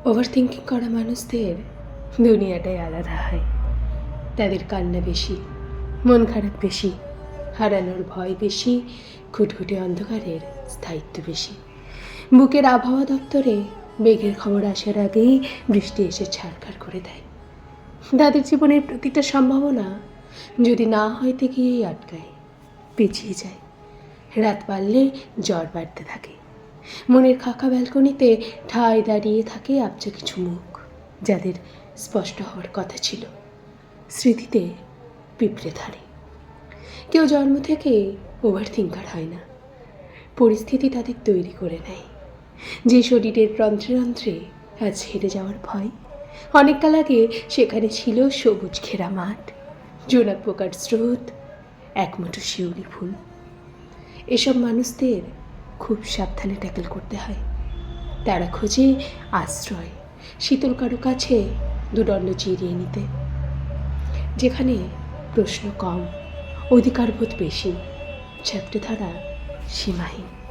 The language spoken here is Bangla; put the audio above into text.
ওভার থিঙ্কিং করা মানুষদের দুনিয়াটাই আলাদা হয়। তাদের কান্না বেশি, মন খারাপ বেশি, হারানোর ভয় বেশি, খুটখুটে অন্ধকারের স্থায়িত্ব বেশি। বুকের আবহাওয়া দপ্তরে মেঘের খবর আসার আগেই বৃষ্টি এসে ছাড়খাড় করে দেয়। তাদের জীবনের প্রতিটা সম্ভাবনা যদি না হইতে গিয়েই আটকায়, পিছিয়ে যায়। রাত বাড়লে জ্বর বাড়তে থাকে। মনের খাকা ব্যালকনিতে ঠায় দাঁড়িয়ে থাকে আবছা কিছু মুখ, যাদের স্পষ্ট হওয়ার কথা ছিল। স্মৃতিতে পিঁপড়ে ধরে। কেউ জন্ম থেকে ওভার থিঙ্কার হয় না, পরিস্থিতি তাদের তৈরি করে নেয়। যে শরীরের রন্ধ্রে রন্ধ্রে আজ হেরে যাওয়ার ভয়, অনেককাল আগে সেখানে ছিল সবুজ ঘেরা মাঠ, জোনাক পোকার স্রোত, একমুঠো শিউলি ফুল। এসব মানুষদের খুব সাবধানে ট্যাকেল করতে হয়। তারা খোঁজে আশ্রয়, শীতল কারো কাছে দুদণ্ড চিরিয়ে নিতে। যেখানে প্রশ্ন কম, অধিকারবোধ বেশি, চ্যাপ্টে ধারা সীমাহীন।